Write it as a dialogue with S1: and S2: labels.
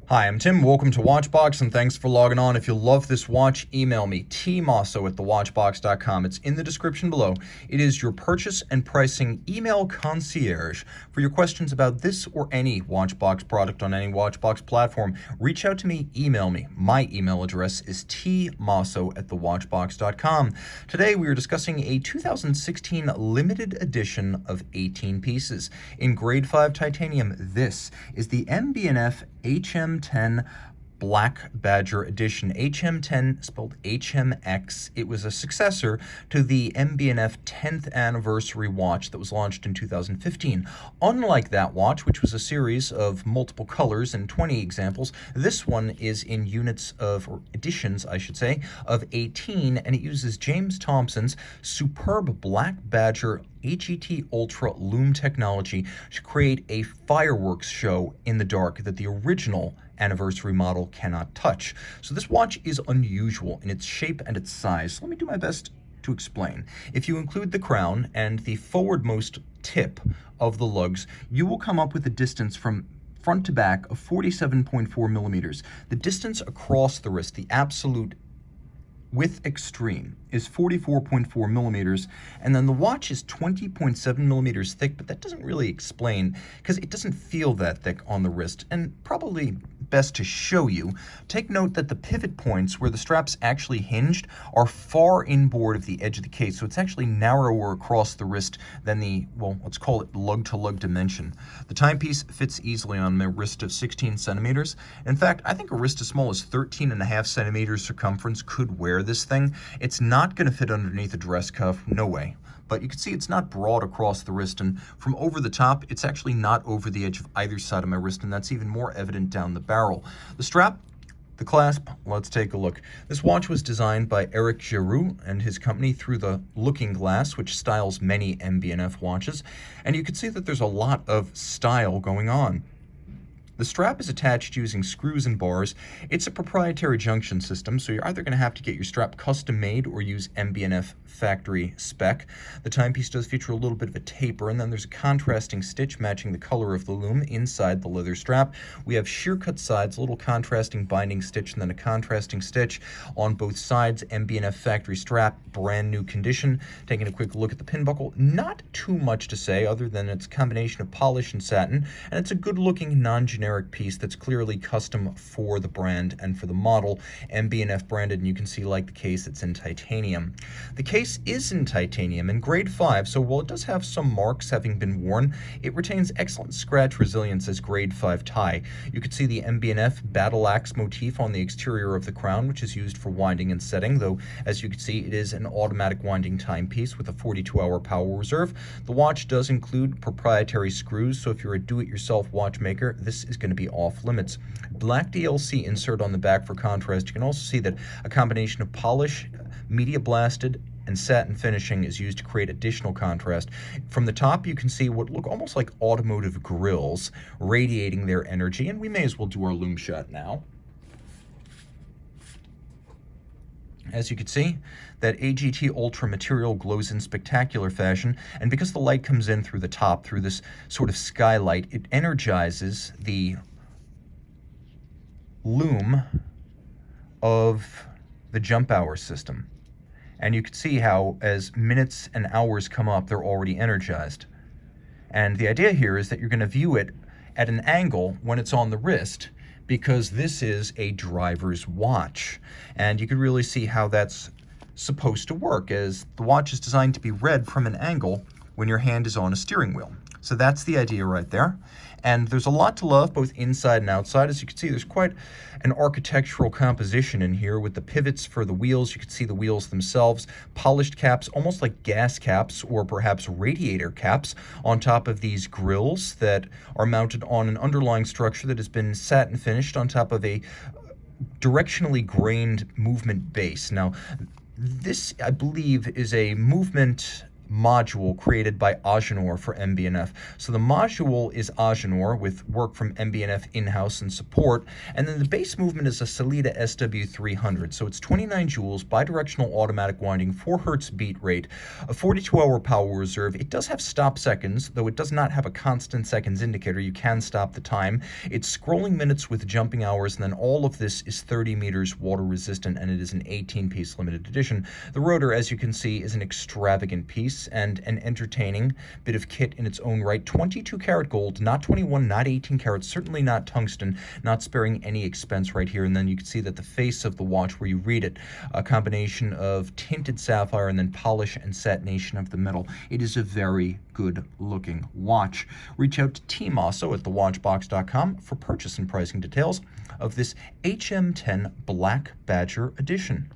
S1: Hi, I'm Tim. Welcome to Watchbox, and thanks for logging on. If you love this watch, email me, tmosso@thewatchbox.com. It's in the description below. It is your purchase and pricing email concierge. For your questions about this or any Watchbox product on any Watchbox platform, reach out to me, email me. My email address is tmosso@thewatchbox.com. Today we are discussing a 2016 limited edition of 18 pieces. In grade 5 titanium, this is the MB&F HM10 Black Badger Edition. HM10 spelled HMX. It was a successor to the MB&F 10th anniversary watch that was launched in 2015. Unlike that watch, which was a series of multiple colors and 20 examples, this one is in units of, or editions, I should say, of 18, and it uses James Thompson's superb Black Badger AGT Ultra Lume technology to create a fireworks show in the dark that the original anniversary model cannot touch. So this watch is unusual in its shape and its size. Let me do my best to explain. If you include the crown and the forwardmost tip of the lugs, you will come up with a distance from front to back of 47.4 millimeters. The distance across the wrist, the absolute width extreme, is 44.4 millimeters, and then the watch is 20.7 millimeters thick, but that doesn't really explain because it doesn't feel that thick on the wrist. And probably best to show you, take note that the pivot points where the straps actually hinged are far inboard of the edge of the case, so it's actually narrower across the wrist than the, well, let's call it lug-to-lug dimension. The timepiece fits easily on my wrist of 16 centimeters. In fact, I think a wrist as small as 13.5 centimeters circumference could wear this thing. It's not going to fit underneath a dress cuff, no way. But you can see it's not broad across the wrist, and from over the top, it's actually not over the edge of either side of my wrist, and that's even more evident down the barrel. The strap, the clasp, let's take a look. This watch was designed by Eric Giroux and his company Through the Looking Glass, which styles many MB&F watches, and you can see that there's a lot of style going on. The strap is attached using screws and bars. It's a proprietary junction system, so you're either going to have to get your strap custom made or use MB&F factory spec. The timepiece does feature a little bit of a taper, and then there's a contrasting stitch matching the color of the lume inside the leather strap. We have shear cut sides, a little contrasting binding stitch, and then a contrasting stitch on both sides. MB&F factory strap, brand new condition. Taking a quick look at the pin buckle, not too much to say other than it's a combination of polish and satin, and it's a good looking non-generic piece that's clearly custom for the brand and for the model. MB&F branded, and you can see, like the case, it's in titanium. The case is in titanium in grade 5, so while it does have some marks having been worn, it retains excellent scratch resilience as grade 5 tie. You can see the MB&F battle axe motif on the exterior of the crown, which is used for winding and setting, though as you can see it is an automatic winding timepiece with a 42-hour power reserve. The watch does include proprietary screws, so if you're a do-it-yourself watchmaker, this is going to be off limits. Black DLC insert on the back for contrast. You can also see that a combination of polish, media blasted, and satin finishing is used to create additional contrast. From the top, you can see what look almost like automotive grills radiating their energy, and we may as well do our lume shot now. As you can see, that AGT Ultra material glows in spectacular fashion, and because the light comes in through the top, through this sort of skylight, it energizes the lume of the jump hour system. And you can see how as minutes and hours come up, they're already energized. And the idea here is that you're going to view it at an angle when it's on the wrist, because this is a driver's watch. And you can really see how that's supposed to work, as the watch is designed to be read from an angle when your hand is on a steering wheel. So that's the idea right there. And there's a lot to love, both inside and outside. As you can see, there's quite an architectural composition in here with the pivots for the wheels. You can see the wheels themselves, polished caps, almost like gas caps or perhaps radiator caps on top of these grills that are mounted on an underlying structure that has been satin finished on top of a directionally grained movement base. Now, this, I believe, is a movement module created by Agenor for MB&F. So the module is Agenor with work from MB&F in-house and support, and then the base movement is a Sellita SW300. So it's 29 joules, bidirectional automatic winding, 4 hertz beat rate, a 42-hour power reserve. It does have stop seconds, though it does not have a constant seconds indicator. You can stop the time. It's scrolling minutes with jumping hours, and then all of this is 30 meters water resistant, and it is an 18-piece limited edition. The rotor, as you can see, is an extravagant piece and an entertaining bit of kit in its own right. 22 karat gold, not 21, not 18 karat, certainly not tungsten, not sparing any expense right here. And then you can see that the face of the watch, where you read it, a combination of tinted sapphire and then polish and satination of the metal. It is a very good looking watch. Reach out to Team Mosso at thewatchbox.com for purchase and pricing details of this HM10 Black Badger edition.